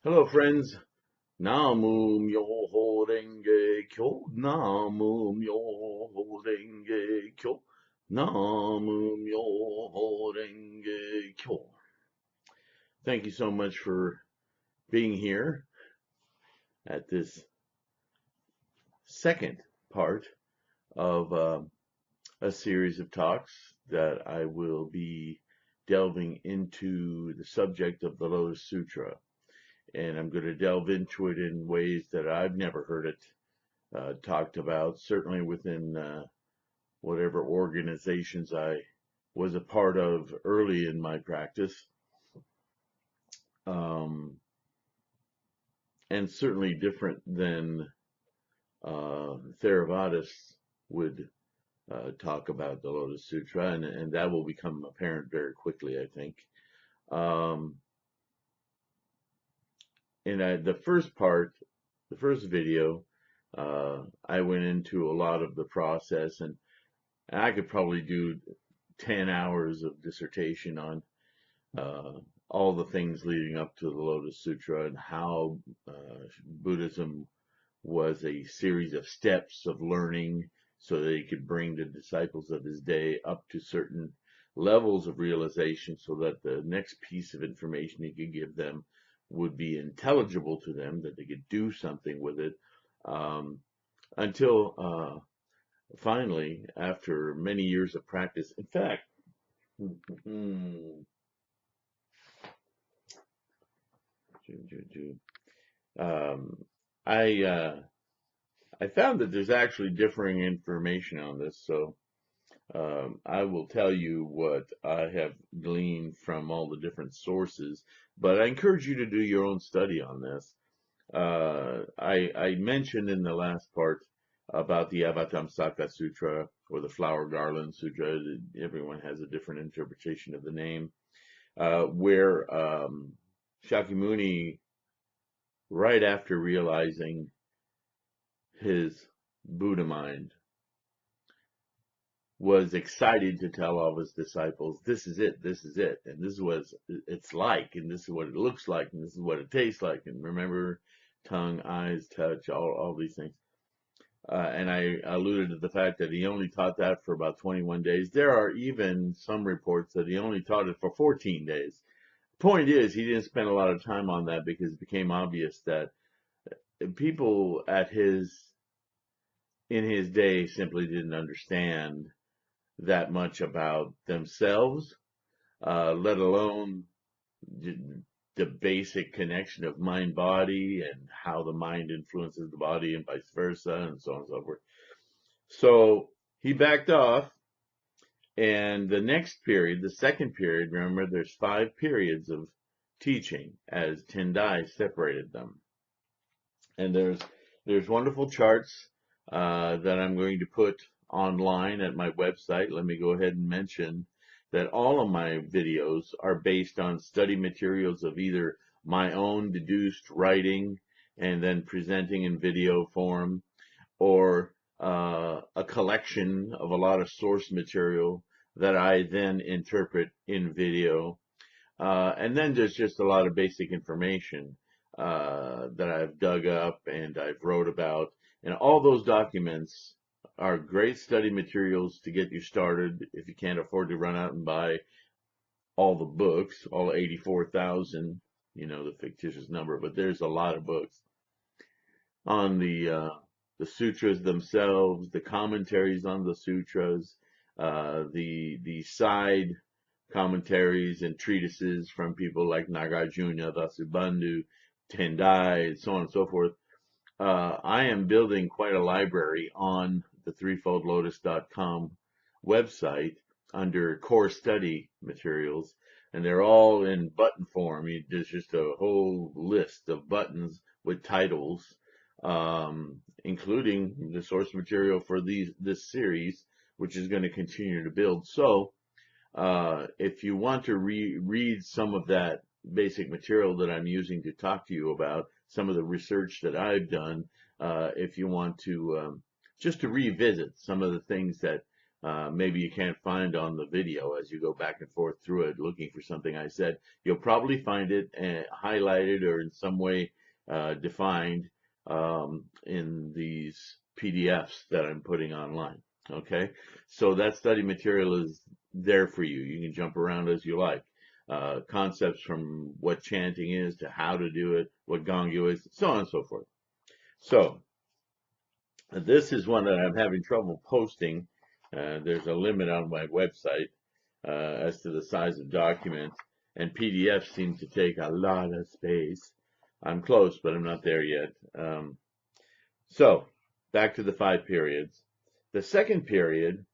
Hello, friends. Namu Myoho Renge Kyo. Namu Myoho Renge Kyo. Namu Myoho Renge Kyo. Thank you so much for being here at this second part of a series of talks that I will be delving into the subject of the Lotus Sutra. And I'm going to delve into it in ways that I've never heard it talked about, certainly within whatever organizations I was a part of early in my practice, and certainly different than Theravadas would talk about the Lotus Sutra, and that will become apparent very quickly, I think. In the first part, the first video, I went into a lot of the process, and I could probably do 10 hours of dissertation on all the things leading up to the Lotus Sutra and how Buddhism was a series of steps of learning so that he could bring the disciples of his day up to certain levels of realization so that the next piece of information he could give them would be intelligible to them, that they could do something with it, until finally, after many years of practice, in fact, I found that there's actually differing information on this, so I will tell you what I have gleaned from all the different sources, but I encourage you to do your own study on this. I mentioned in the last part about the Avatamsaka Sutra or the Flower Garland Sutra. Everyone has a different interpretation of the name, where Shakyamuni, right after realizing his Buddha mind, was excited to tell all of his disciples, this is it, and this is what it's like, and this is what it looks like, and this is what it tastes like, and remember, tongue, eyes, touch, all these things. And I alluded to the fact that he only taught that for about 21 days. There are even some reports that he only taught it for 14 days. Point is, he didn't spend a lot of time on that because it became obvious that people in his day simply didn't understand that much about themselves, let alone the basic connection of mind-body and how the mind influences the body and vice versa, and so on and so forth. So he backed off, and the next period, the second period, remember there's 5 periods of teaching as Tendai separated them. And there's wonderful charts that I'm going to put online at my website. Let me go ahead and mention that all of my videos are based on study materials of either my own deduced writing and then presenting in video form, or a collection of a lot of source material that I then interpret in video. And then there's just a lot of basic information that I've dug up and I've wrote about. And all those documents are great study materials to get you started if you can't afford to run out and buy all the books, all 84,000, the fictitious number, but there's a lot of books on the sutras themselves, the commentaries on the sutras, the side commentaries and treatises from people like Nagarjuna, Vasubandhu, Tendai, so on and so forth. I am building quite a library on the threefoldlotus.com website under core study materials, and they're all in button form. There's just a whole list of buttons with titles, including the source material for this series, which is going to continue to build. So if you want to read some of that basic material that I'm using to talk to you about, some of the research that I've done, if you want to just to revisit some of the things that maybe you can't find on the video as you go back and forth through it looking for something I said. You'll probably find it highlighted or in some way defined in these PDFs that I'm putting online. Okay, so that study material is there for you. You can jump around as you like. Concepts from what chanting is to how to do it, what Gongyo is, so on and so forth. So this is one that I'm having trouble posting. There's a limit on my website as to the size of documents, and PDFs seem to take a lot of space. I'm close, but I'm not there yet. So back to the 5 periods. The second period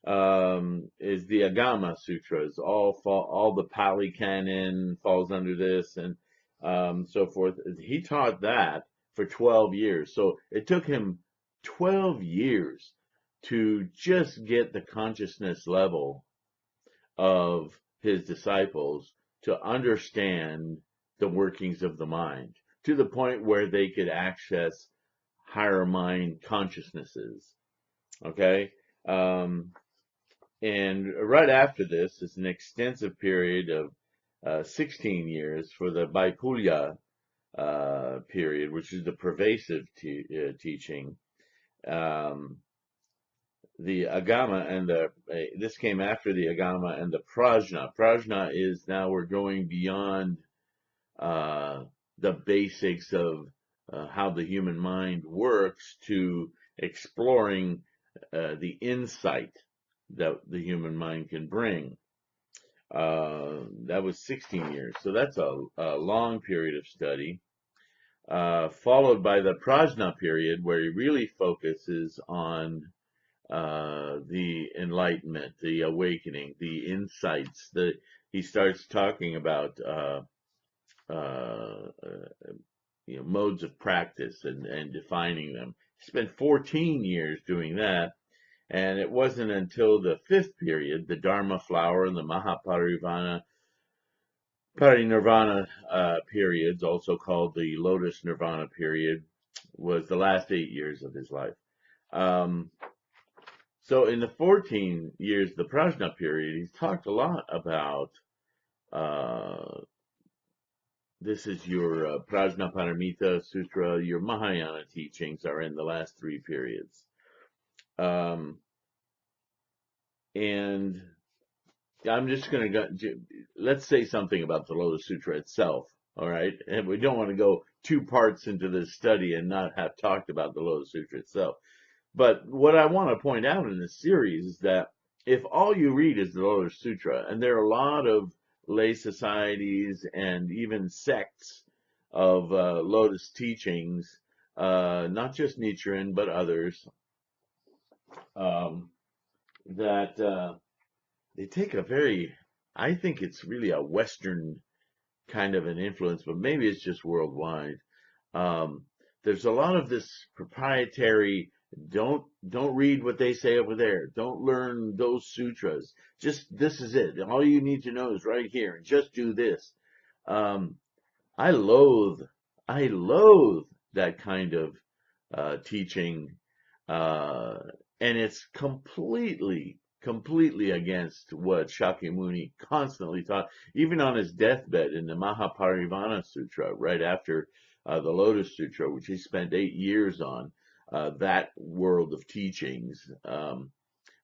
is the Agama Sutras. All the Pali Canon falls under this, and so forth. He taught that for 12 years. So it took him 12 years to just get the consciousness level of his disciples to understand the workings of the mind, to the point where they could access higher mind consciousnesses. Okay? And right after this is an extensive period of 16 years for the Vaipulya period, which is the pervasive teaching. The Agama and this came after the Agama and the Prajna. Prajna is now we're going beyond the basics of how the human mind works to exploring the insight that the human mind can bring. That was 16 years. So that's a long period of study. Followed by the Prajna period, where he really focuses on the enlightenment, the awakening, the insights. He starts talking about modes of practice and defining them. He spent 14 years doing that. And it wasn't until the 5th period, the Dharma flower and the Parinirvana periods, also called the Lotus Nirvana period, was the last 8 years of his life. So in the 14 years, the Prajna period, he's talked a lot about, this is your Prajnaparamita Sutra, your Mahayana teachings are in the last 3 periods. And I'm just going to let's say something about the Lotus Sutra itself, all right? And we don't want to go 2 parts into this study and not have talked about the Lotus Sutra itself. But what I want to point out in this series is that if all you read is the Lotus Sutra, and there are a lot of lay societies and even sects of Lotus teachings, not just Nichiren, but others, that they take a very, I think it's really a Western kind of an influence, but maybe it's just worldwide. There's a lot of this proprietary, don't read what they say over there. Don't learn those sutras. Just, this is it. All you need to know is right here, and just do this. I loathe that kind of teaching, and it's completely against what Shakyamuni constantly taught, even on his deathbed in the Mahaparivana Sutra, right after the Lotus Sutra, which he spent 8 years on, that world of teachings.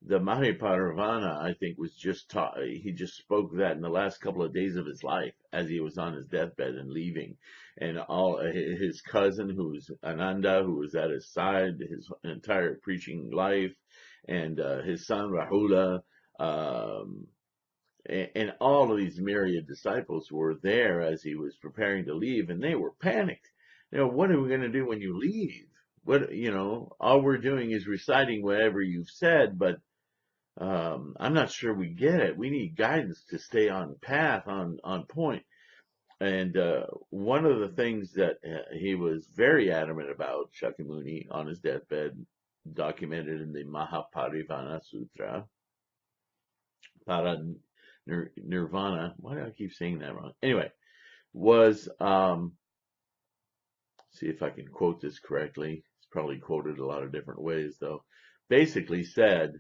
The Mahaparivana, I think, was just taught, he just spoke that in the last couple of days of his life as he was on his deathbed and leaving. And all his cousin, who was Ananda, who was at his side his entire preaching life, and his son Rahula, and all of these myriad disciples were there as he was preparing to leave, and they were panicked. What are we going to do when you leave? All we're doing is reciting whatever you've said, but I'm not sure we get it. We need guidance to stay on path, on point. And one of the things that he was very adamant about, Shakyamuni, on his deathbed, documented in the Mahaparivana Sutra, Nirvana, why do I keep saying that wrong? Anyway, was, see if I can quote this correctly. It's probably quoted a lot of different ways, though. Basically said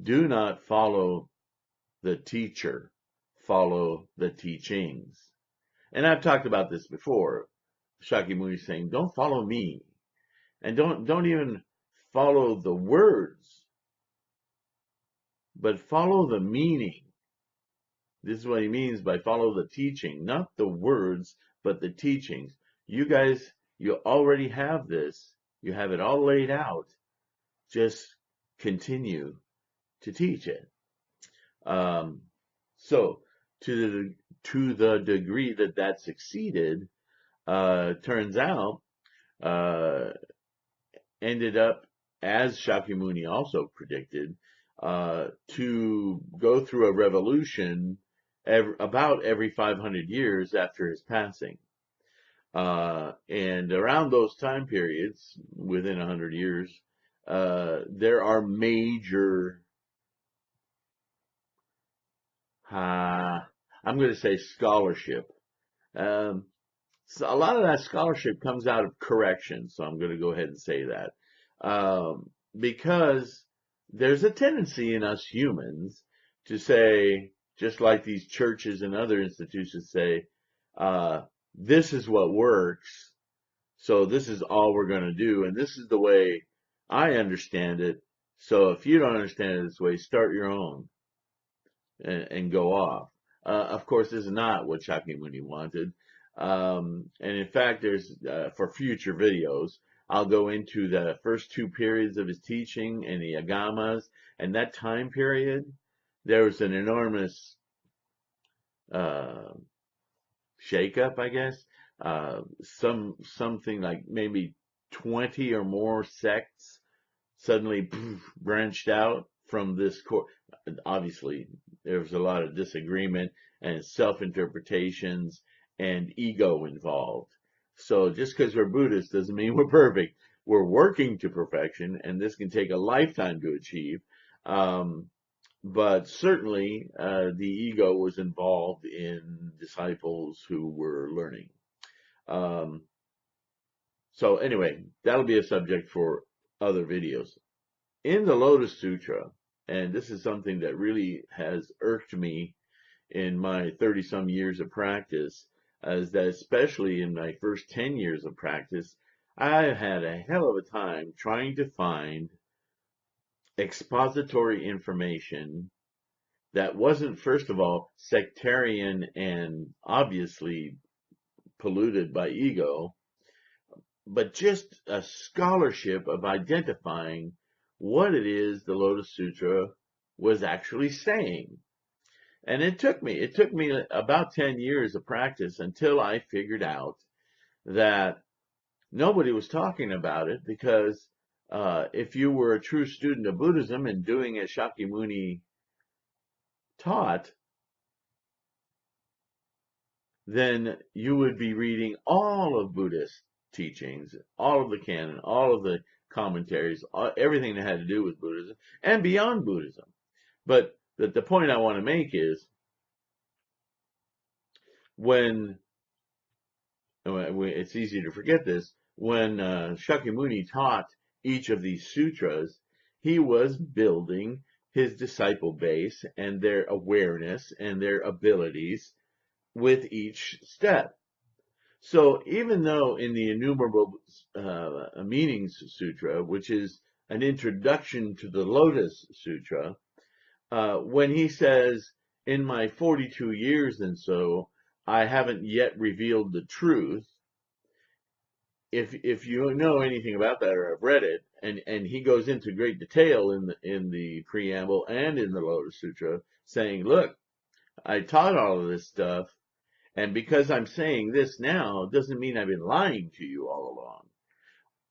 Do not follow the teacher, follow the teachings. And I've talked about this before. Shakyamuni saying, don't follow me. And don't even follow the words, but follow the meaning. This is what he means by follow the teaching, not the words, but the teachings. You guys, you already have this. You have it all laid out. Just continue to teach it. So to the degree that succeeded, turns out, ended up, as Shakyamuni also predicted, to go through a revolution about every 500 years after his passing. And around those time periods, within 100 years, there are major, I'm going to say scholarship. So a lot of that scholarship comes out of correction, so I'm going to go ahead and say that. Because there's a tendency in us humans to say, just like these churches and other institutions say, this is what works, so this is all we're going to do, and this is the way I understand it. So if you don't understand it this way, start your own and go off. Of course, this is not what Shakyamuni wanted. And in fact, there's for future videos, I'll go into the first two periods of his teaching and the agamas, and that time period, there was an enormous shakeup, I guess. Something like maybe 20 or more sects suddenly branched out from this core. Obviously, there was a lot of disagreement and self-interpretations and ego involved. So just because we're Buddhists doesn't mean we're perfect. We're working to perfection, and this can take a lifetime to achieve. But certainly, the ego was involved in disciples who were learning. So anyway, that'll be a subject for other videos. In the Lotus Sutra, and this is something that really has irked me in my 30-some years of practice, is that especially in my first 10 years of practice, I had a hell of a time trying to find expository information that wasn't, first of all, sectarian and obviously polluted by ego, but just a scholarship of identifying what it is the Lotus Sutra was actually saying. And it took me about 10 years of practice until I figured out that nobody was talking about it, because if you were a true student of Buddhism and doing as Shakyamuni taught, then you would be reading all of Buddhist teachings, all of the canon, all of the commentaries, everything that had to do with Buddhism and beyond Buddhism. But the point I want to make is, when it's easy to forget this, when Shakyamuni taught each of these sutras, he was building his disciple base and their awareness and their abilities with each step. So even though in the Innumerable Meanings Sutra, which is an introduction to the Lotus Sutra, when he says, in my 42 years and so, I haven't yet revealed the truth, if you know anything about that or have read it, and he goes into great detail in the preamble and in the Lotus Sutra, saying, look, I taught all of this stuff, and because I'm saying this now, doesn't mean I've been lying to you all along.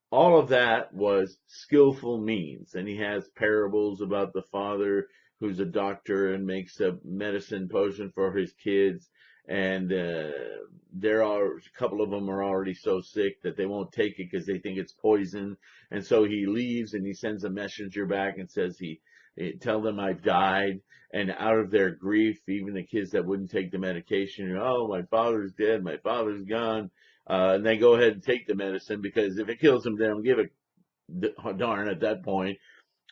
All of that was skillful means. And he has parables about the father who's a doctor and makes a medicine potion for his kids. And there are a couple of them are already so sick that they won't take it because they think it's poison. And so he leaves and he sends a messenger back and says, tell them I've died. And out of their grief, even the kids that wouldn't take the medication, oh, my father's dead, my father's gone. And they go ahead and take the medicine, because if it kills them, they don't give a darn at that point.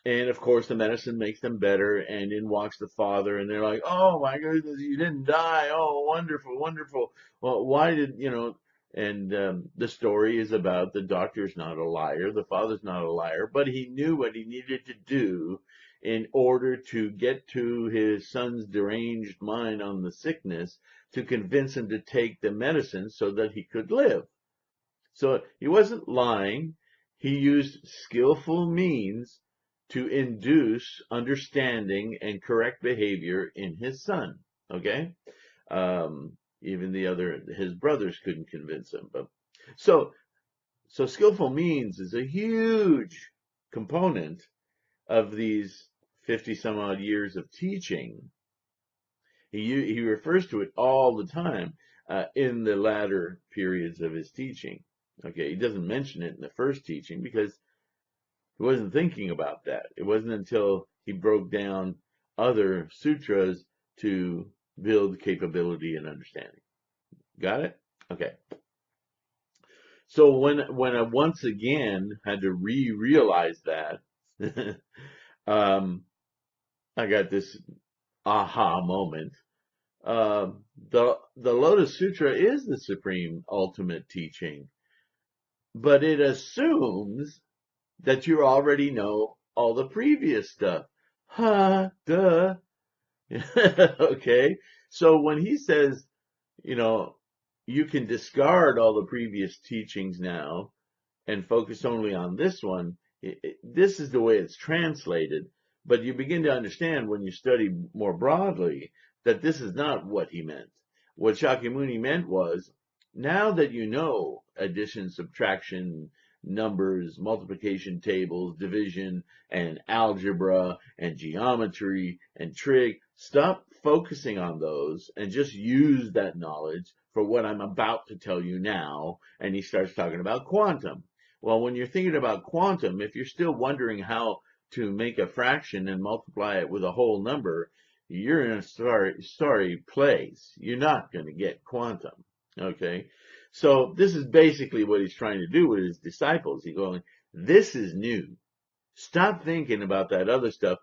And of course, the medicine makes them better. And in walks the father, and they're like, "Oh my goodness, you didn't die! Oh, wonderful, wonderful. Well, why did you know?" And the story is about the doctor's not a liar, the father's not a liar, but he knew what he needed to do in order to get to his son's deranged mind on the sickness to convince him to take the medicine so that he could live. So he wasn't lying. He used skillful means to induce understanding and correct behavior in his son. Okay? Even his brothers couldn't convince him. But so, so skillful means is a huge component of these 50 some odd years of teaching. He refers to it all the time in the latter periods of his teaching. Okay, he doesn't mention it in the first teaching because he wasn't thinking about that. It wasn't until he broke down other sutras to build capability and understanding. Got it? Okay. So when I once again had to realize that, I got this aha moment. The Lotus Sutra is the supreme ultimate teaching, but it assumes that you already know all the previous stuff. Ha, duh. Okay. So when he says, you know, you can discard all the previous teachings now and focus only on this one, this is the way it's translated. But you begin to understand when you study more broadly that this is not what he meant. What Shakyamuni meant was, now that you know addition, subtraction, numbers, multiplication tables, division, and algebra, and geometry, and trig, stop focusing on those and just use that knowledge for what I'm about to tell you now. And he starts talking about quantum. Well, when you're thinking about quantum, if you're still wondering how to make a fraction and multiply it with a whole number, you're in a sorry place. You're not going to get quantum. Okay? So this is basically what he's trying to do with his disciples. He's going, this is new. Stop thinking about that other stuff.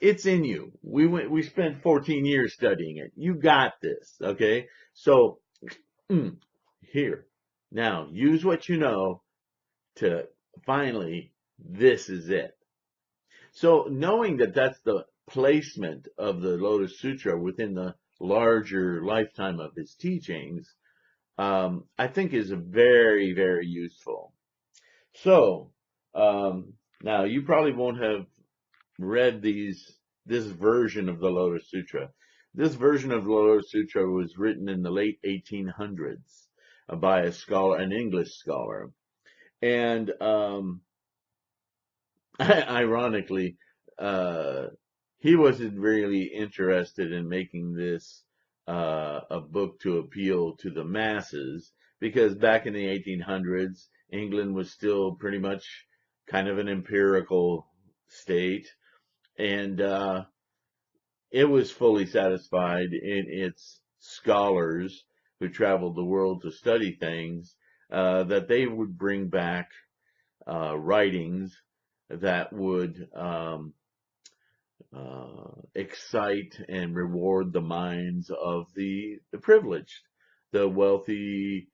It's in you. We spent 14 years studying it. You got this. Okay? So here. Now, use what you know to finally, this is it. So knowing that that's the placement of the Lotus Sutra within the larger lifetime of his teachings, I think is very, very useful. So now you probably won't have read this version of the Lotus Sutra. This version of the Lotus Sutra was written in the late 1800s by a scholar, an English scholar. And ironically, uh, he wasn't really interested in making this a book to appeal to the masses because back in the 1800s, England was still pretty much kind of an empirical state, and it was fully satisfied in its scholars who traveled the world to study things that they would bring back writings that would excite and reward the minds of the privileged, the wealthy,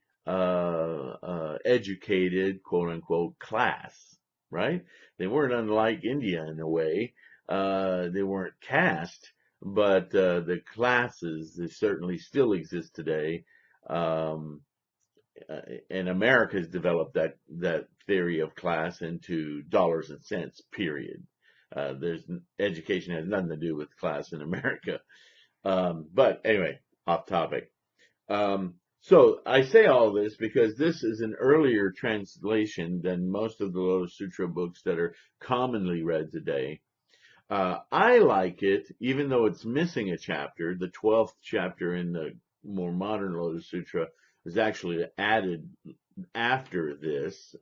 educated, quote unquote, class, right? They weren't unlike India in a way. They weren't caste, but the classes, they certainly still exist today. Um, and America has developed that theory of class into dollars and cents, period. There's education has nothing to do with class in America. But anyway, off topic. So I say all this because this is an earlier translation than most of the Lotus Sutra books that are commonly read today. I like it, even though it's missing a chapter. The 12th chapter in the more modern Lotus Sutra was actually added after this.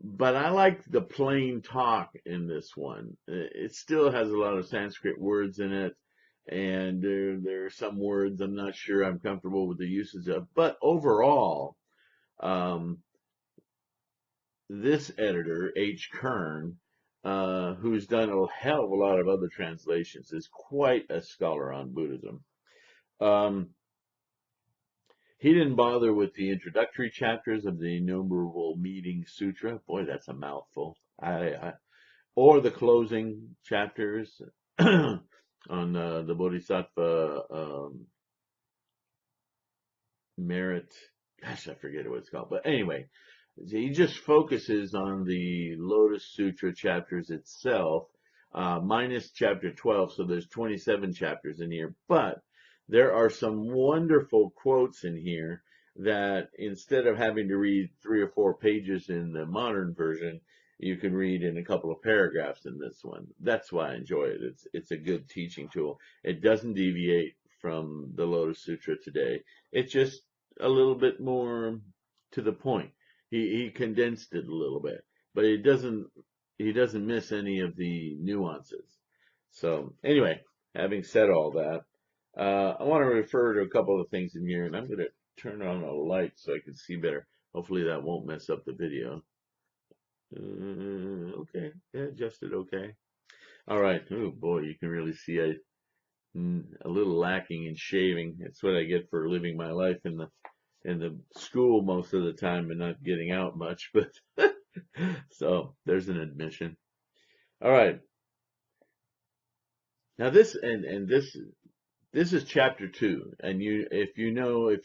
But I like the plain talk in this one. It still has a lot of Sanskrit words in it, and there are some words I'm not sure I'm comfortable with the usage of. But overall, this editor, H. Kern, who's done a hell of a lot of other translations, is quite a scholar on Buddhism. He didn't bother with the introductory chapters of the Innumerable Meeting Sutra. Boy, that's a mouthful. Or the closing chapters on the Bodhisattva merit. Gosh, I forget what it's called. But anyway, he just focuses on the Lotus Sutra chapters itself, minus chapter 12. So there's 27 chapters in here. But there are some wonderful quotes in here that instead of having to read 3 or 4 pages in the modern version, you can read in a couple of paragraphs in this one. That's why I enjoy it. It's a good teaching tool. It doesn't deviate from the Lotus Sutra today. It's just a little bit more to the point. He condensed it a little bit, but he doesn't miss any of the nuances. So anyway, having said all that, I want to refer to a couple of things in here, and I'm going to turn on a light so I can see better. Hopefully that won't mess up the video. Okay, yeah, adjusted okay. All right. Oh boy, you can really see a little lacking in shaving. That's what I get for living my life in the school most of the time and not getting out much. But so there's an admission. All right. Now this this is chapter 2, and if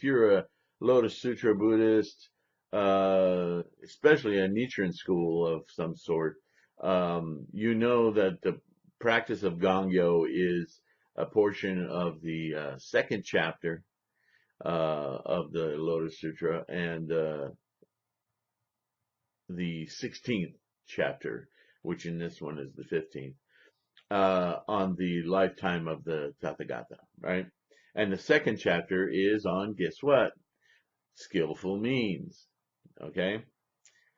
you're a Lotus Sutra Buddhist, especially a Nichiren school of some sort, you know that the practice of Gangyo is a portion of the second chapter of the Lotus Sutra and the 16th chapter, which in this one is the 15th. On the lifetime of the Tathagata, right? And the second chapter is on, guess what? Skillful means, okay?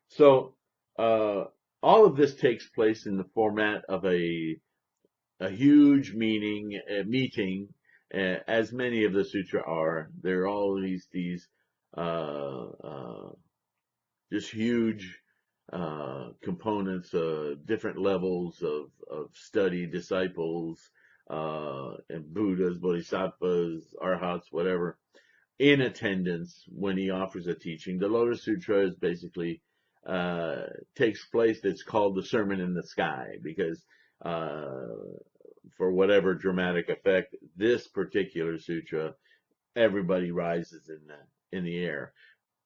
So, all of this takes place in the format of a huge meeting, as many of the sutra are. There are all these just huge components, different levels of study, disciples, and Buddhas, Bodhisattvas, Arhats, whatever, in attendance when he offers a teaching. The Lotus Sutra is basically takes place. It's called the Sermon in the Sky because for whatever dramatic effect, this particular sutra, everybody rises in the air.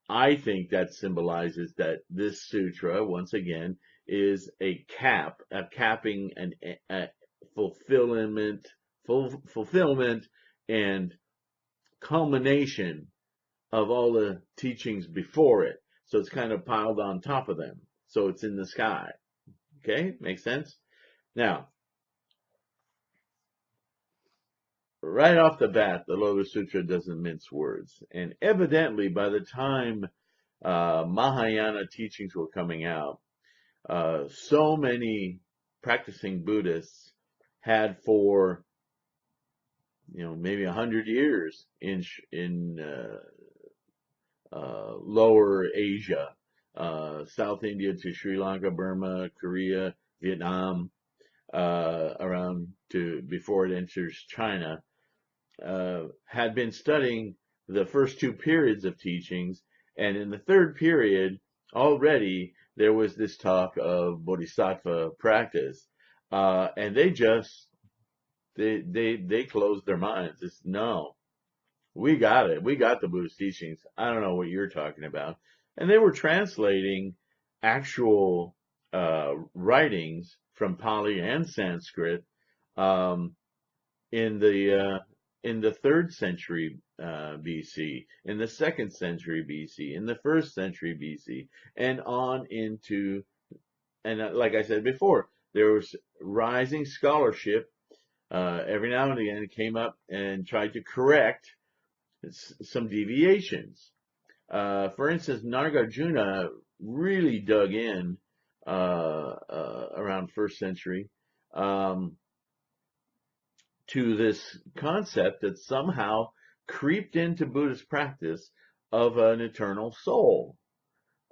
I think that symbolizes that this sutra, once again, is a capping and a fulfillment and culmination of all the teachings before it. So it's kind of piled on top of them. So it's in the sky. Okay, makes sense? Now, right off the bat, the Lotus Sutra doesn't mince words. And evidently, by the time Mahayana teachings were coming out, so many practicing Buddhists had for maybe 100 years in Lower Asia, South India to Sri Lanka, Burma, Korea, Vietnam, around to before it enters China, had been studying the first 2 periods of teachings, and in the third period already there was this talk of Bodhisattva practice, and they closed their minds. It's no. We got it. We got the Buddhist teachings. I don't know what you're talking about. And they were translating actual writings from Pali and Sanskrit in the 3rd century BC, in the 2nd century BC, in the 1st century BC, and on into, and like I said before, there was rising scholarship. Every now and again it came up and tried to correct some deviations. For instance, Nagarjuna really dug in around 1st century to this concept that somehow creeped into Buddhist practice of an eternal soul.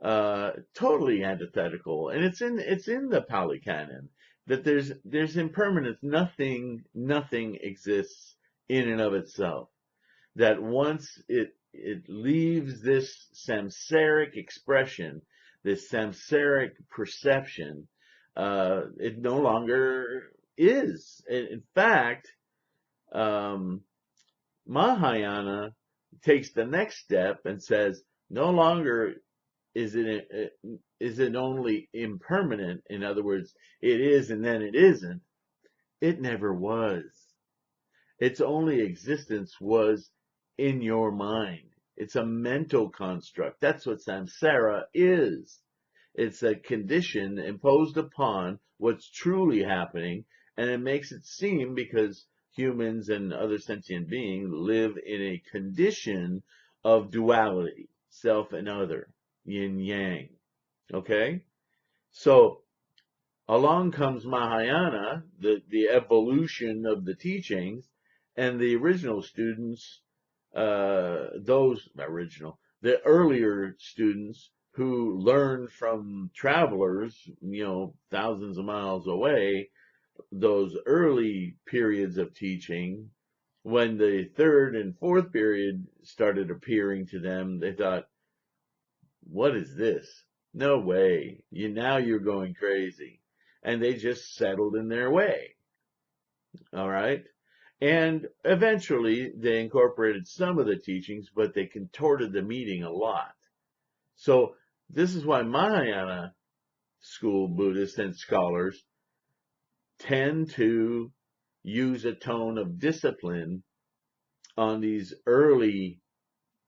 totally antithetical, and it's in the Pali Canon that there's impermanence. Nothing exists in and of itself. That once it leaves this samsaric expression, this samsaric perception, it no longer is. In fact, um, Mahayana takes the next step and says, no longer is it only impermanent. In other words, it is and then it isn't. It never was. Its only existence was in your mind. It's a mental construct. That's what samsara is. It's a condition imposed upon what's truly happening, and it makes it seem, because humans and other sentient beings live in a condition of duality, self and other, yin yang. Okay? So along comes Mahayana, the evolution of the teachings, and the original students, the earlier students who learned from travelers, thousands of miles away, those early periods of teaching, when the third and fourth period started appearing to them, they thought, what is this? No way. Now you're going crazy. And they just settled in their way. All right. And eventually they incorporated some of the teachings, but they contorted the meaning a lot. So this is why Mahayana school Buddhists and scholars tend to use a tone of discipline on these early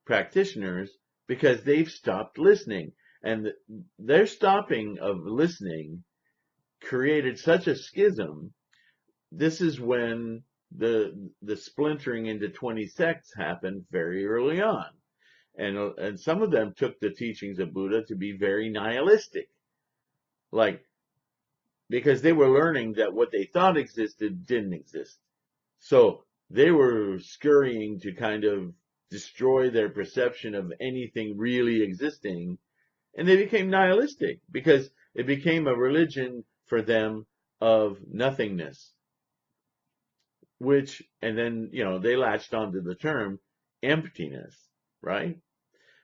practitioners, because they've stopped listening. And their stopping of listening created such a schism. This is when the splintering into 20 sects happened very early on. And some of them took the teachings of Buddha to be very nihilistic. Because they were learning that what they thought existed didn't exist. So they were scurrying to kind of destroy their perception of anything really existing. And they became nihilistic because it became a religion for them of nothingness, and then, they latched onto the term emptiness, right?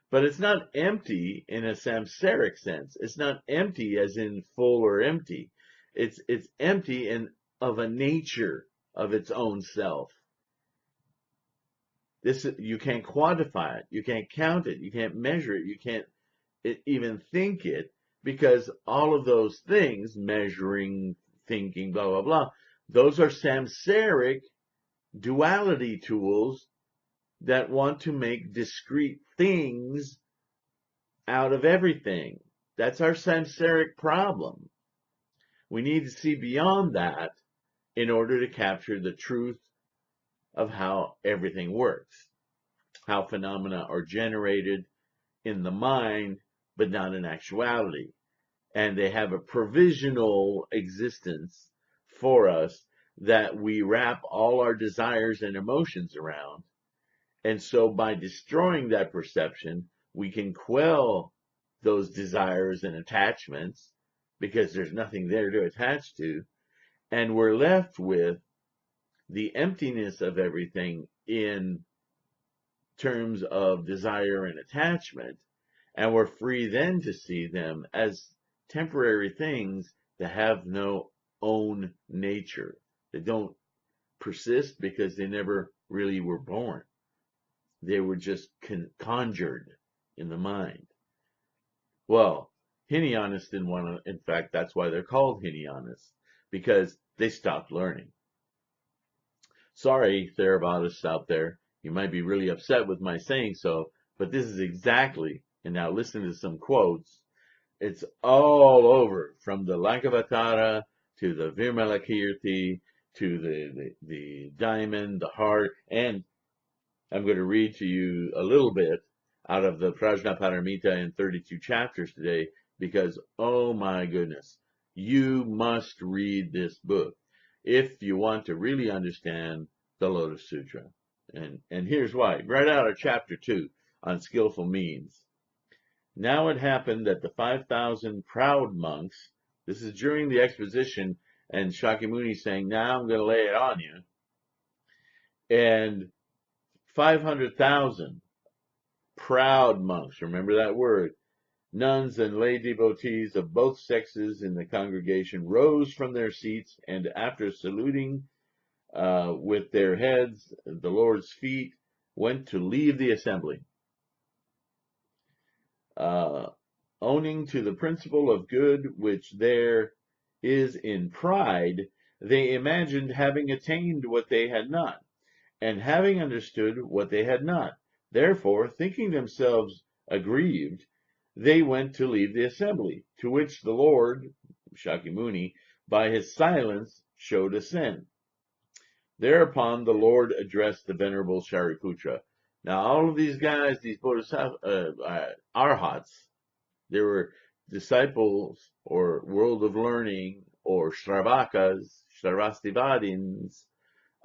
But it's not empty in a samsaric sense. It's not empty as in full or empty. It's empty of a nature of its own self. You can't quantify it. You can't count it. You can't measure it. You can't even think it, because all of those things, measuring, thinking, blah, blah, blah, those are samsaric duality tools that want to make discrete things out of everything. That's our samsaric problem. We need to see beyond that in order to capture the truth of how everything works, how phenomena are generated in the mind, but not in actuality. And they have a provisional existence for us that we wrap all our desires and emotions around. And so by destroying that perception, we can quell those desires and attachments, because there's nothing there to attach to. And we're left with the emptiness of everything in terms of desire and attachment. And we're free then to see them as temporary things that have no own nature. They don't persist because they never really were born. They were just conjured in the mind. Well, Hinayanists didn't want to, in fact, that's why they're called Hinayanists, because they stopped learning. Sorry, Theravadas out there, you might be really upset with my saying so, but this is exactly, and now listen to some quotes, it's all over, from the Lankavatara to the Virmalakirti to the diamond, the heart, and I'm going to read to you a little bit out of the Prajnaparamita in 32 chapters today, because, oh my goodness, you must read this book if you want to really understand the Lotus Sutra. And here's why. Right out of chapter 2 on skillful means. Now it happened that the 5,000 proud monks, this is during the exposition, and Shakyamuni saying, now I'm going to lay it on you, and 500,000 proud monks, remember that word, nuns and lay devotees of both sexes in the congregation rose from their seats, and after saluting with their heads the Lord's feet, went to leave the assembly. Owning to the principle of good which there is in pride, they imagined having attained what they had not, and having understood what they had not. Therefore, thinking themselves aggrieved, they went to leave the assembly, to which the Lord, Shakyamuni, by his silence showed assent. Thereupon the Lord addressed the Venerable Shariputra. Now, all of these guys, these Bodhisattva, arhats, they were disciples or world of learning or Shravakas, Shravastivadins,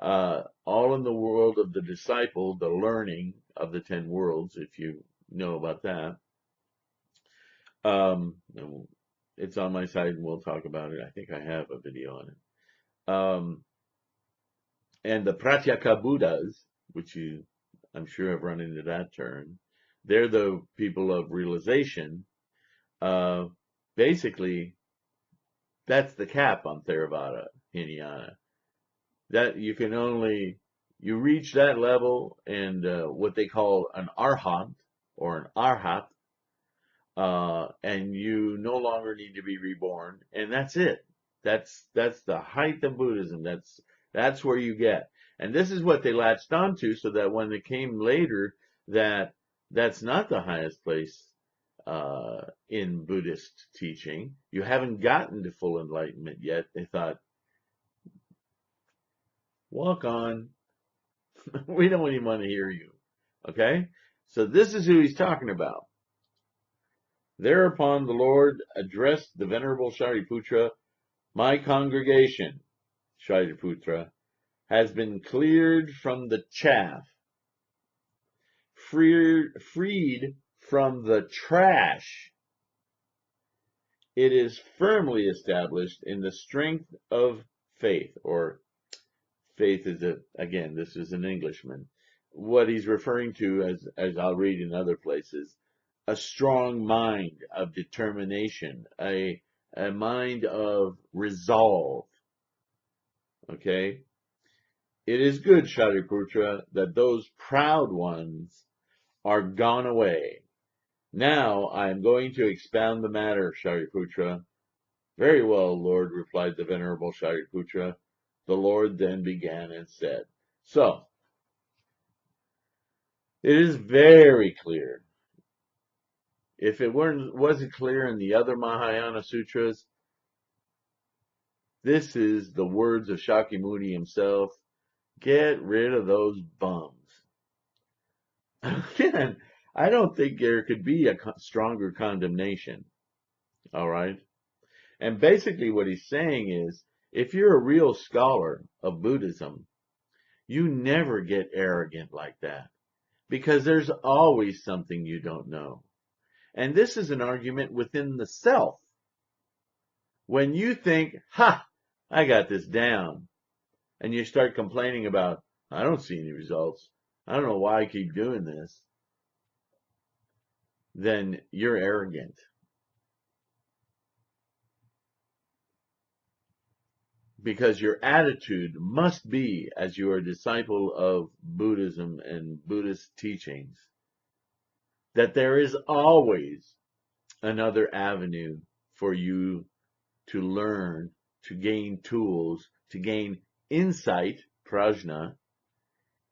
all in the world of the disciple, the learning of the 10 worlds, if you know about that. It's on my site and we'll talk about it. I think I have a video on it. And the Pratyeka Buddhas, which I'm sure have run into that term, they're the people of realization. Basically, that's the cap on Theravada, Hinayana. That you can only, you reach that level and what they call an arhat or an arhat, and you no longer need to be reborn, and that's it. That's the height of Buddhism. That's where you get. And this is what they latched onto, so that when it came later that that's not the highest place in Buddhist teaching, you haven't gotten to full enlightenment yet, they thought, walk on. We don't even want to hear you. Okay? So this is who he's talking about. Thereupon the Lord addressed the Venerable Shariputra, my congregation, Shariputra, has been cleared from the chaff, freed from the trash. It is firmly established in the strength of faith, or faith is again, this is an Englishman. What he's referring to, as I'll read in other places, a strong mind of determination, a mind of resolve. Okay? It is good, Shariputra, that those proud ones are gone away. Now I am going to expound the matter, Shariputra. Very well, Lord, replied the Venerable Shariputra. The Lord then began and said, so, it is very clear. If it wasn't clear in the other Mahayana sutras, this is the words of Shakyamuni himself. Get rid of those bums. Again, I don't think there could be a stronger condemnation. All right? And basically what he's saying is, if you're a real scholar of Buddhism, you never get arrogant like that, because there's always something you don't know. And this is an argument within the self. When you think, ha, I got this down, and you start complaining about, I don't see any results, I don't know why I keep doing this, then you're arrogant. Because your attitude must be, as you are a disciple of Buddhism and Buddhist teachings, that there is always another avenue for you to learn, to gain tools, to gain insight, prajna,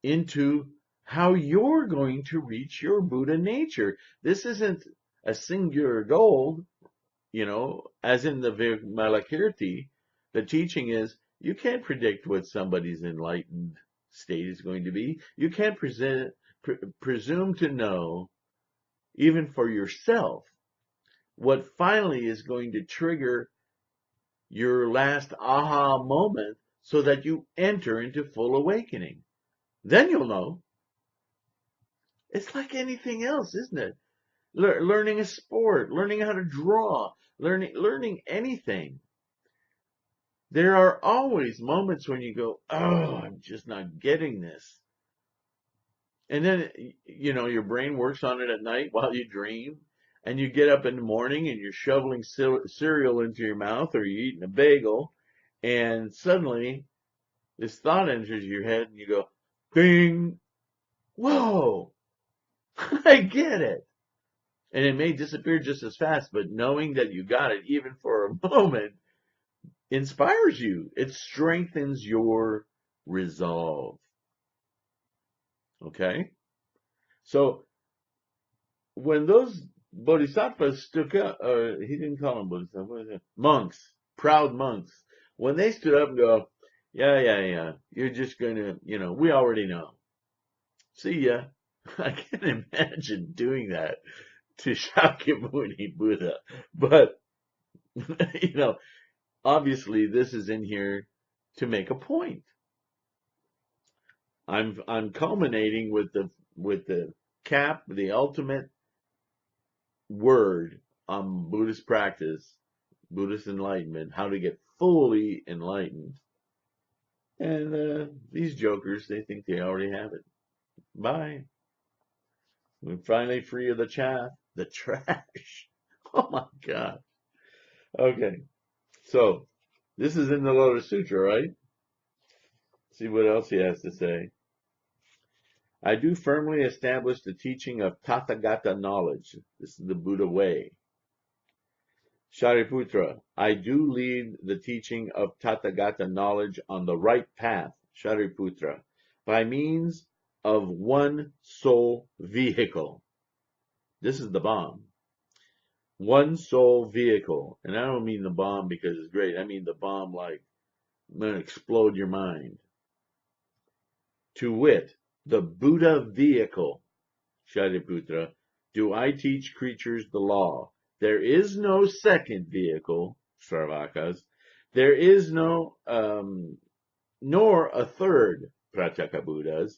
into how you're going to reach your Buddha nature. This isn't a singular goal, as in the Vimalakirti. The teaching is, you can't predict what somebody's enlightened state is going to be. You can't presume to know, even for yourself, what finally is going to trigger your last aha moment so that you enter into full awakening. Then you'll know. It's like anything else, isn't it? learning a sport, learning how to draw, learning anything. There are always moments when you go, oh, I'm just not getting this. And then, your brain works on it at night while you dream. And you get up in the morning and you're shoveling cereal into your mouth or you're eating a bagel. And suddenly this thought enters your head and you go, ding, whoa, I get it. And it may disappear just as fast, but knowing that you got it, even for a moment, inspires you. It strengthens your resolve. Okay? So when those bodhisattvas stood up, he didn't call them bodhisattvas, what is it? Monks, proud monks, when they stood up and go, yeah, you're just going to, we already know. See ya. I can't imagine doing that to Shakyamuni Buddha. But, obviously this is in here to make a point. I'm culminating with the cap, the ultimate word on Buddhist practice, Buddhist enlightenment, how to get fully enlightened. And these jokers, they think they already have it. Bye. We're finally free of the chaff, the trash. Oh my God. Okay. So, this is in the Lotus Sutra, right? See what else he has to say. I do firmly establish the teaching of Tathagata knowledge. This is the Buddha way. Shariputra, I do lead the teaching of Tathagata knowledge on the right path, Shariputra, by means of one sole vehicle. This is the bomb. One sole vehicle. And I don't mean the bomb because it's great. I mean the bomb like, I'm going to explode your mind. To wit, the Buddha vehicle, Shariputra, do I teach creatures the law. There is no second vehicle, Sravakas. There is no, nor a third, Pratyekabuddhas.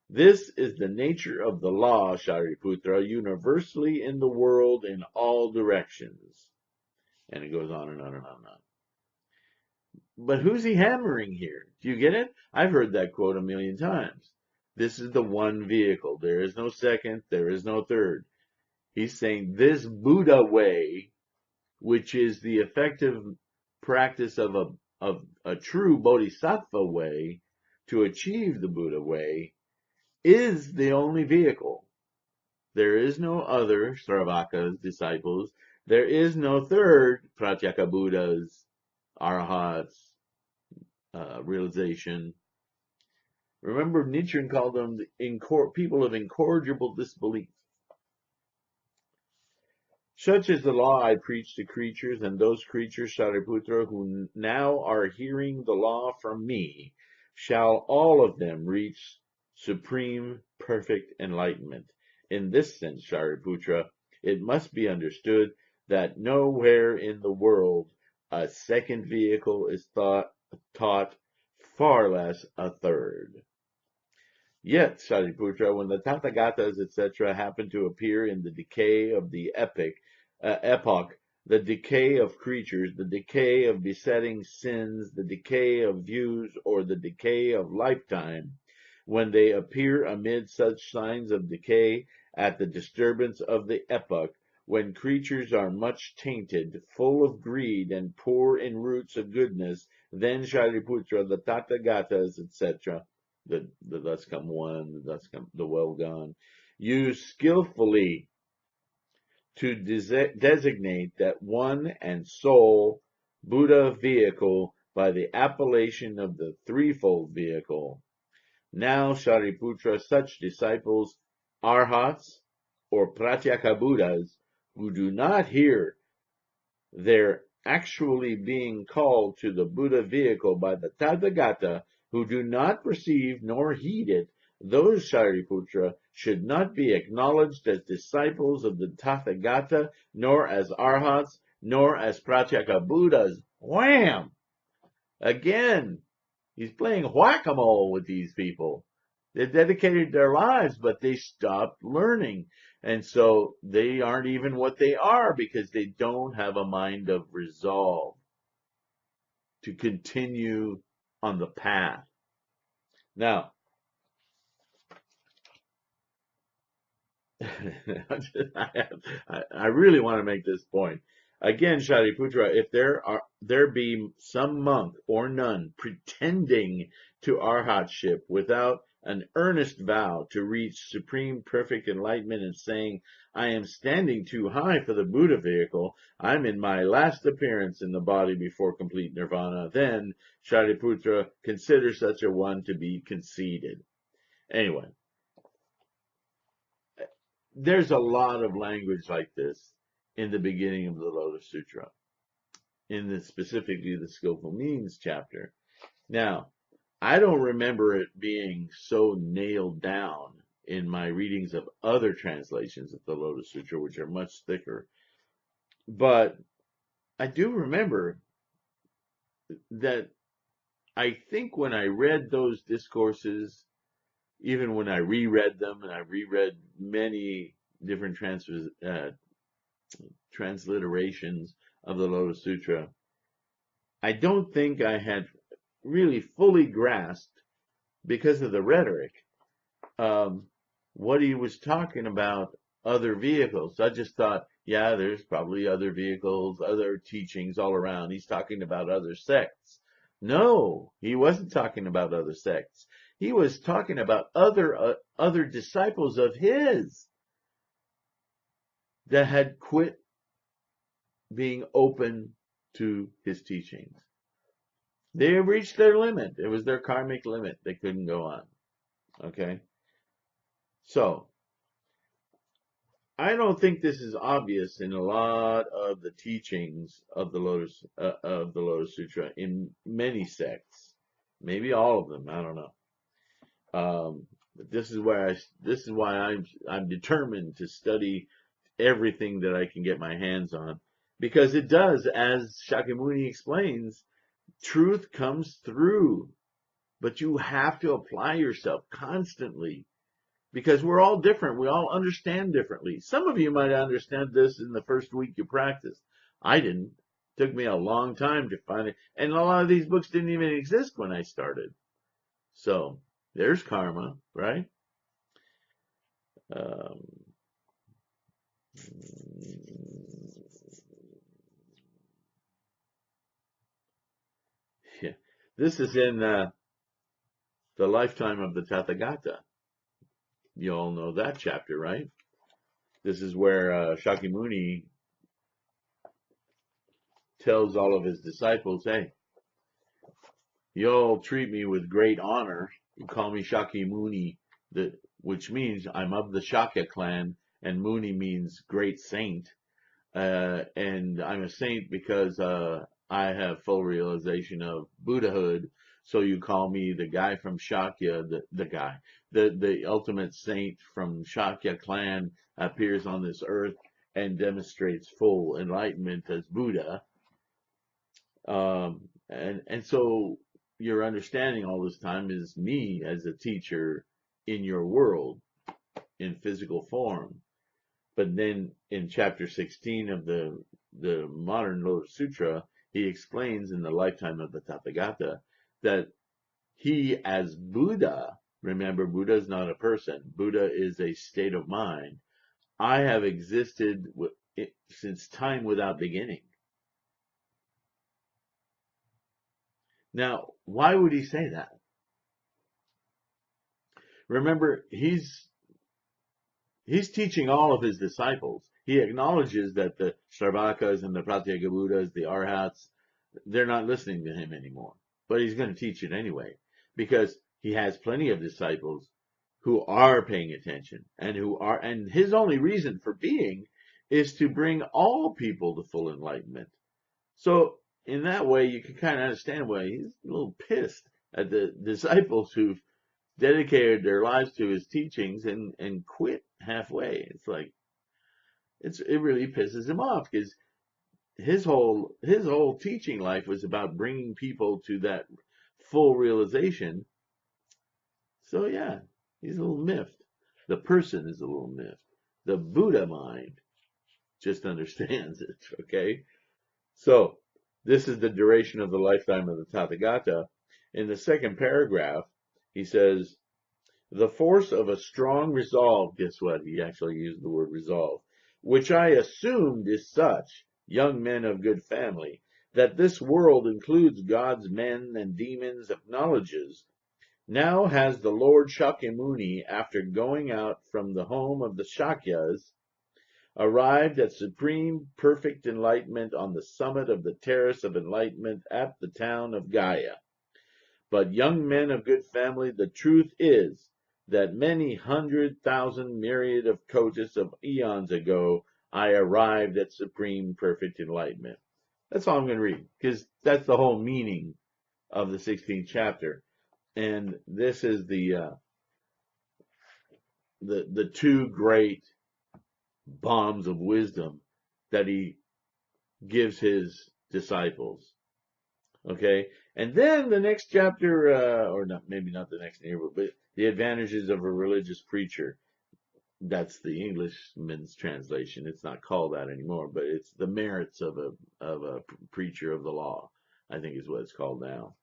This is the nature of the law, Shariputra, universally in the world in all directions. And it goes on and on and on and on. But who's he hammering here? Do you get it? I've heard that quote a million times. This is the one vehicle. There is no second. There is no third. He's saying this Buddha way, which is the effective practice of a true Bodhisattva way to achieve the Buddha way, is the only vehicle. There is no other Sravakas, disciples. There is no third Pratyekabuddhas, Arahats, realization. Remember, Nichiren called them the people of incorrigible disbelief. Such is the law I preach to creatures, and those creatures, Shariputra, who now are hearing the law from me, shall all of them reach supreme, perfect enlightenment. In this sense, Shariputra, it must be understood that nowhere in the world a second vehicle is taught, far less a third. Yet, Shariputra, when the Tathagatas, etc., happen to appear in the decay of the epoch, the decay of creatures, the decay of besetting sins, the decay of views, or the decay of lifetime, when they appear amid such signs of decay at the disturbance of the epoch, when creatures are much tainted, full of greed, and poor in roots of goodness, then, Shariputra, the Tathagatas, etc., the thus come one, the well gone, use skillfully to designate that one and sole Buddha vehicle by the appellation of the Threefold vehicle. Now, Shariputra, such disciples, Arhats, or Pratyekabuddhas, who do not hear their actually being called to the Buddha vehicle by the Tathagata, who do not perceive nor heed it, those, Shariputra, should not be acknowledged as disciples of the Tathagata, nor as Arhats, nor as Pratyekabuddhas. Wham! Again, he's playing whack-a-mole with these people. They dedicated their lives, but they stopped learning. And so they aren't even what they are because they don't have a mind of resolve to continue on the path. Now, I really want to make this point. Again, Shariputra, if there be some monk or nun pretending to arhatship without an earnest vow to reach supreme perfect enlightenment and saying, I am standing too high for the Buddha vehicle, I'm in my last appearance in the body before complete nirvana, then, Shariputra, consider such a one to be conceited. Anyway, there's a lot of language like this in the beginning of the Lotus Sutra, specifically the Skillful Means chapter. Now, I don't remember it being so nailed down in my readings of other translations of the Lotus Sutra, which are much thicker. But I do remember that I think when I read those discourses, even when I reread them, and I reread many different transliterations of the Lotus Sutra, I don't think I had really fully grasped, because of the rhetoric, what he was talking about other vehicles. I just thought, yeah, there's probably other vehicles, other teachings all around. He's talking about other sects. No, he wasn't talking about other sects. He was talking about other disciples of his that had quit being open to his teachings. They reached their limit. It was their karmic limit. They couldn't go on. Okay? So, I don't think this is obvious in a lot of the teachings of the Lotus Sutra in many sects. Maybe all of them. I don't know. But this is why I'm determined to study everything that I can get my hands on, because it does, as Shakyamuni explains, truth comes through, but you have to apply yourself constantly, because we're all different. We all understand differently. Some of you might understand this in the first week you practice. I didn't. It took me a long time to find it. And a lot of these books didn't even exist when I started. So there's karma, right? Yeah. This is in the lifetime of the Tathagata. You all know that chapter, right? This is where Shakyamuni tells all of his disciples, hey, you all treat me with great honor. You call me Shakyamuni, which means I'm of the Shakya clan, and Muni means great saint. And I'm a saint because I have full realization of Buddhahood. So you call me the guy from Shakya, the ultimate saint from Shakya clan appears on this earth and demonstrates full enlightenment as Buddha. And so your understanding all this time is me as a teacher in your world in physical form. But then in chapter 16 of the modern Lotus Sutra, he explains in the lifetime of the Tathagata that he as Buddha, remember Buddha is not a person, Buddha is a state of mind. I have existed since time without beginning. Now, why would he say that? Remember, he's teaching all of his disciples. He acknowledges that the Shravakas and the Pratyeka Buddhas, the Arhats, they're not listening to him anymore. But he's going to teach it anyway, because he has plenty of disciples who are paying attention and his only reason for being is to bring all people to full enlightenment. So in that way, you can kind of understand why he's a little pissed at the disciples who've dedicated their lives to his teachings and quit halfway. It's like, it really pisses him off, because his whole teaching life was about bringing people to that full realization. So yeah, He's a little miffed. The person is a little miffed. The Buddha mind just understands it, okay? So, this is the duration of the lifetime of the Tathagata. In the second paragraph, he says, the force of a strong resolve, guess what? He actually used the word resolve, which I assumed is such, young men of good family, that this world includes gods, men, and demons, acknowledges. Now has the Lord Shakyamuni, after going out from the home of the Shakyas, arrived at supreme perfect enlightenment on the summit of the terrace of enlightenment at the town of Gaya. But young men of good family, the truth is that many 100,000 myriad of kotis of eons ago, I arrived at supreme perfect enlightenment. That's all I'm going to read, because that's the whole meaning of the 16th chapter. And this is the two great bombs of wisdom that he gives his disciples. Okay, and then the next chapter, or not, maybe not the next year, but the advantages of a religious preacher. That's the Englishman's translation. It's not called that anymore, but it's the merits of a preacher of the law, I think is what it's called now.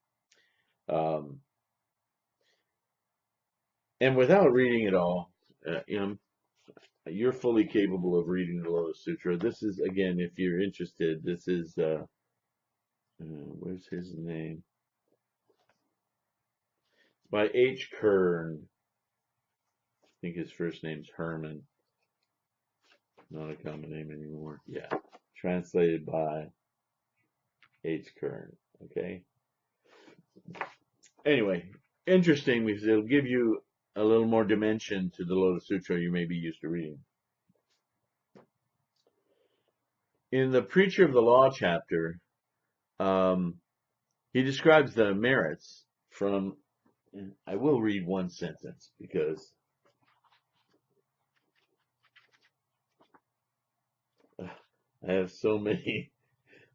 And without reading it all, you're fully capable of reading the Lotus Sutra. This is, again, if you're interested, this is, where's his name? It's by H. Kern. I think his first name's Herman. Not a common name anymore. Yeah. Translated by H. Kern. Okay. Anyway, interesting because it'll give you a little more dimension to the Lotus Sutra you may be used to reading. In the Preacher of the Law chapter, he describes the merits from, I will read one sentence because I have so many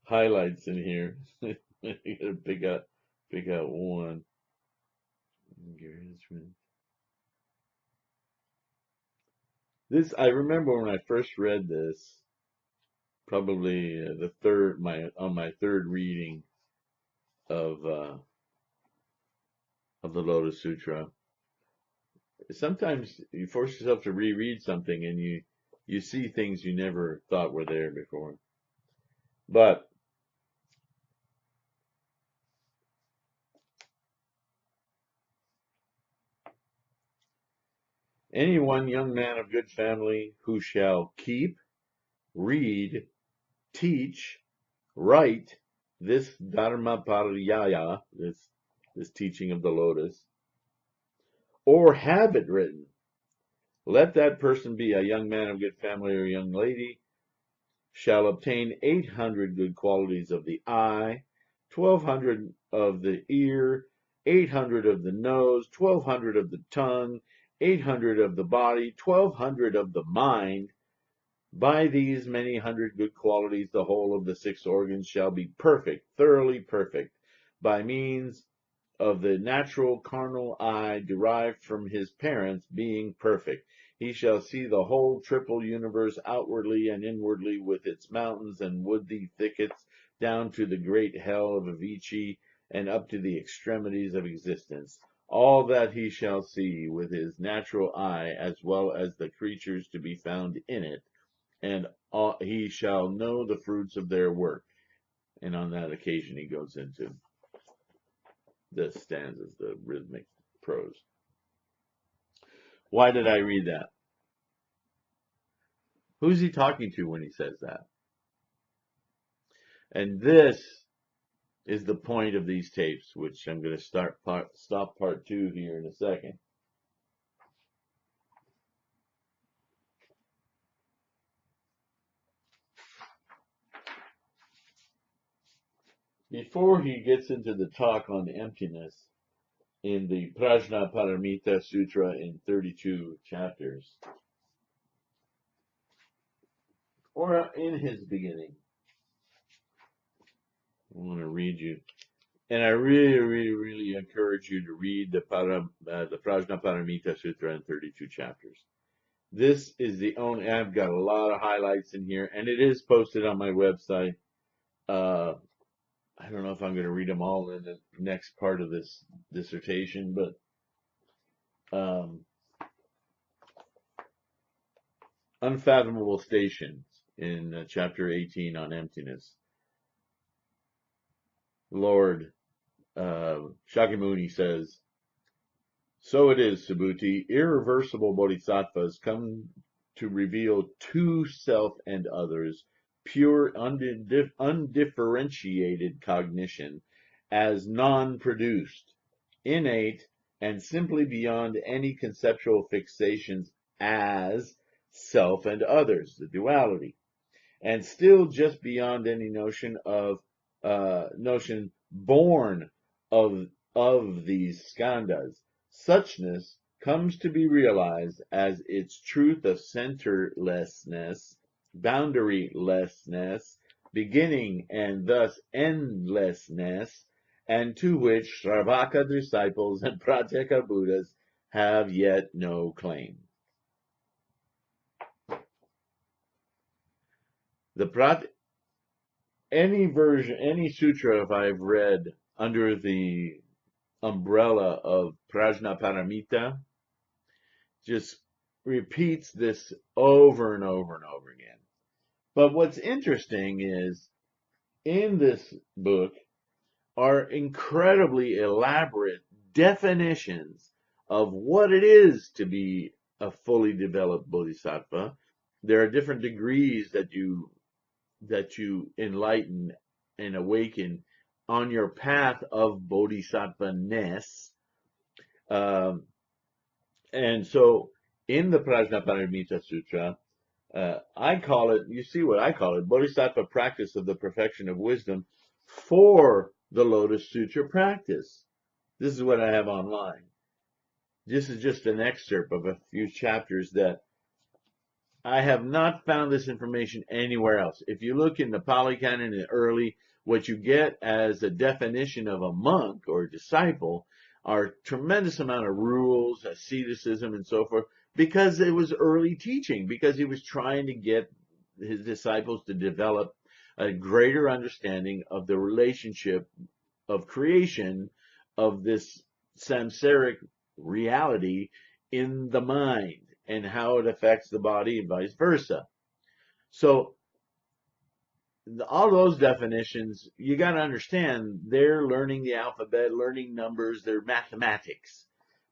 highlights in here. I gotta pick out one. This, I remember when I first read this, probably on my third reading of the Lotus Sutra. Sometimes you force yourself to reread something and you see things you never thought were there before. But any one young man of good family who shall keep, read, teach, write this Dharma Pariyaya, this teaching of the Lotus, or have it written, let that person be a young man of good family or a young lady, shall obtain 800 good qualities of the eye, 1,200 of the ear, 800 of the nose, 1,200 of the tongue, 800 of the body, 1,200 of the mind. By these many hundred good qualities, the whole of the 6 organs shall be perfect, thoroughly perfect, by means of the natural carnal eye derived from his parents being perfect. He shall see the whole triple universe outwardly and inwardly with its mountains and woody thickets down to the great hell of Avicii and up to the extremities of existence. All that he shall see with his natural eye as well as the creatures to be found in it, and he shall know the fruits of their work. And on that occasion he goes into the stanzas, the rhythmic prose. Why did I read that? Who's he talking to when he says that? And this is the point of these tapes, which I'm going to stop part 2 here in a second. Before he gets into the talk on emptiness in the Prajna Paramita Sutra in 32 chapters, or in his beginning, I want to read you And I really, really, really encourage you to read the Prajnaparamita Sutra in 32 chapters. This is the only, I've got a lot of highlights in here, and it is posted on my website. I don't know if I'm going to read them all in the next part of this dissertation, but Unfathomable Stations in chapter 18 on emptiness. Lord Shakyamuni says, so it is, Subhuti, irreversible bodhisattvas come to reveal to self and others pure, undifferentiated cognition as non-produced, innate, and simply beyond any conceptual fixations as self and others, the duality, and still just beyond any notion born of these skandhas. Suchness comes to be realized as its truth of centerlessness, boundarylessness, beginning and thus endlessness, and to which Sravaka disciples and Pratyeka Buddhas have yet no claim. Any sutra I've read under the umbrella of Prajnaparamita just repeats this over and over and over again. But what's interesting is in this book are incredibly elaborate definitions of what it is to be a fully developed bodhisattva. There are different degrees that you enlighten and awaken on your path of bodhisattva-ness. And so in the Prajnaparamita Sutra, I call it, you see what I call it, Bodhisattva practice of the perfection of wisdom for the Lotus Sutra practice. This is what I have online. This is just an excerpt of a few chapters that I have not found this information anywhere else. If you look in the Pali Canon and early, what you get as a definition of a monk or a disciple are tremendous amount of rules, asceticism, and so forth, because it was early teaching, because he was trying to get his disciples to develop a greater understanding of the relationship of creation of this samsaric reality in the mind and how it affects the body and vice versa. So all those definitions, you got to understand, they're learning the alphabet, learning numbers, they're mathematics.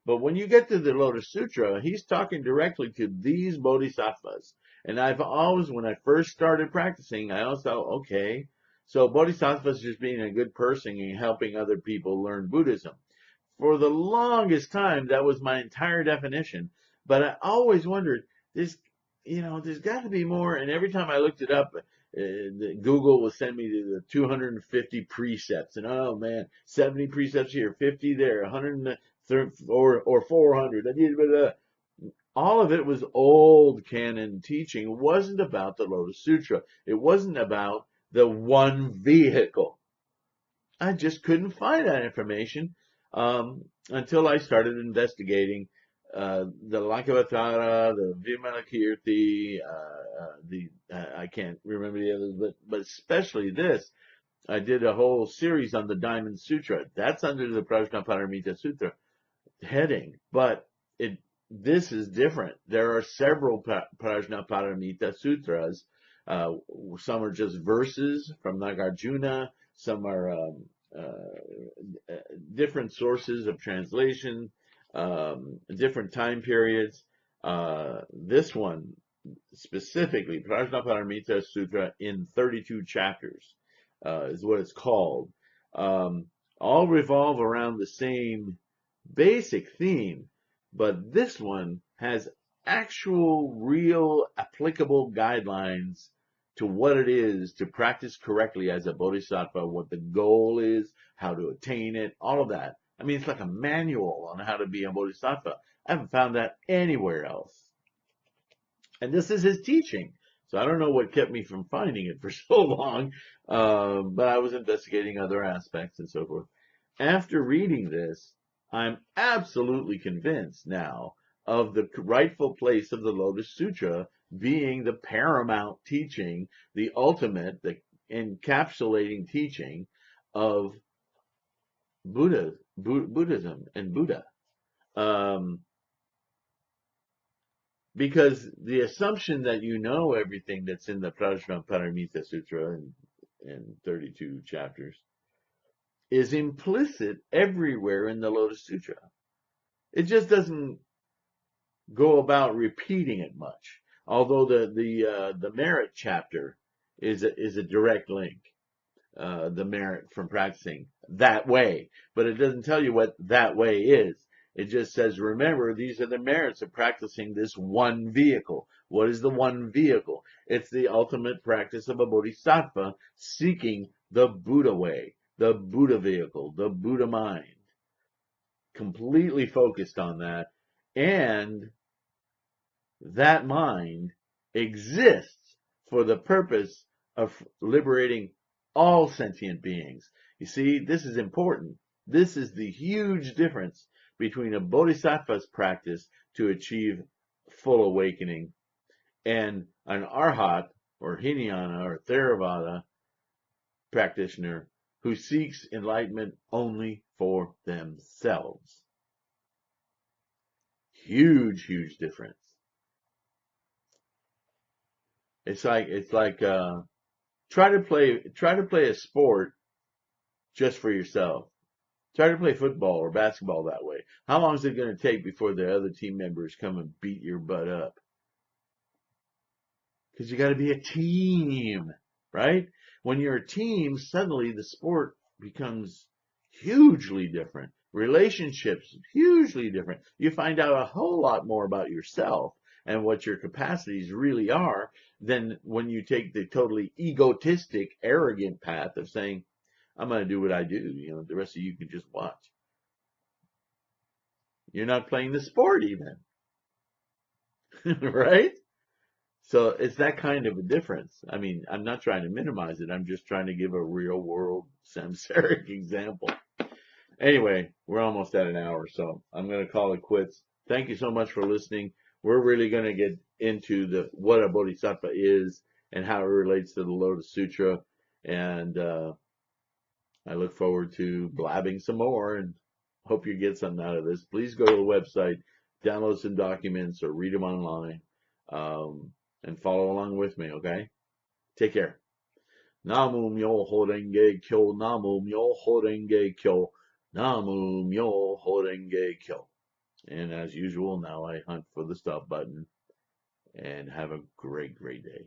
But when you get to the Lotus Sutra, he's talking directly to these bodhisattvas. And I've always, when I first started practicing, I always thought, okay, so bodhisattvas just being a good person and helping other people learn Buddhism. For the longest time, that was my entire definition. But I always wondered, there's got to be more. And every time I looked it up, Google will send me to the 250 precepts. And oh man, 70 precepts here, 50 there, 100 or 400. All of it was old canon teaching. It wasn't about the Lotus Sutra. It wasn't about the one vehicle. I just couldn't find that information until I started investigating the Lankavatara, the Vimalakirti, I can't remember the others, but especially this. I did a whole series on the Diamond Sutra. That's under the Prajnaparamita Sutra heading, but this is different. There are several Prajnaparamita Sutras. Some are just verses from Nagarjuna. Some are different sources of translation, different time periods. This one specifically, Prajnaparamita Sutra in 32 chapters, is what it's called. All revolve around the same basic theme, but this one has actual, real, applicable guidelines to what it is to practice correctly as a bodhisattva, what the goal is, how to attain it, all of that. I mean, it's like a manual on how to be a bodhisattva. I haven't found that anywhere else. And this is his teaching. So I don't know what kept me from finding it for so long, but I was investigating other aspects and so forth. after reading this, I'm absolutely convinced now of the rightful place of the Lotus Sutra being the paramount teaching, the ultimate, the encapsulating teaching of Buddhism and Buddha. Because the assumption that you know everything that's in the Prajnaparamita Sutra in 32 chapters is implicit everywhere in the Lotus Sutra. It just doesn't go about repeating it much. Although the merit chapter is a direct link, the merit from practicing that way, but it doesn't tell you what that way is. It just says, remember, these are the merits of practicing this one vehicle. What is the one vehicle? It's the ultimate practice of a bodhisattva seeking the Buddha way, the Buddha vehicle, the Buddha mind. Completely focused on that. And that mind exists for the purpose of liberating all sentient beings. You see, this is important. This is the huge difference between a bodhisattva's practice to achieve full awakening and an arhat or hinayana or theravada practitioner who seeks enlightenment only for themselves. Huge, huge difference. It's like try to play a sport just for yourself. Try to play football or basketball that way. How long is it going to take before the other team members come and beat your butt up? Because you got to be a team, right? When you're a team, suddenly the sport becomes hugely different. Relationships, hugely different. You find out a whole lot more about yourself and what your capacities really are than when you take the totally egotistic, arrogant path of saying, I'm going to do what I do. You know, the rest of you can just watch. You're not playing the sport even, right? So it's that kind of a difference. I mean, I'm not trying to minimize it. I'm just trying to give a real world samsaric example. Anyway, we're almost at an hour, so I'm going to call it quits. Thank you so much for listening. We're really going to get into what a bodhisattva is and how it relates to the Lotus Sutra. And I look forward to blabbing some more and hope you get something out of this. Please go to the website, download some documents or read them online, and follow along with me, okay? Take care. Namu Myoho Renge Kyo, Namu Myoho Renge Kyo, Namu Myoho Renge Kyo. And as usual, now I hunt for the stop button and have a great, great day.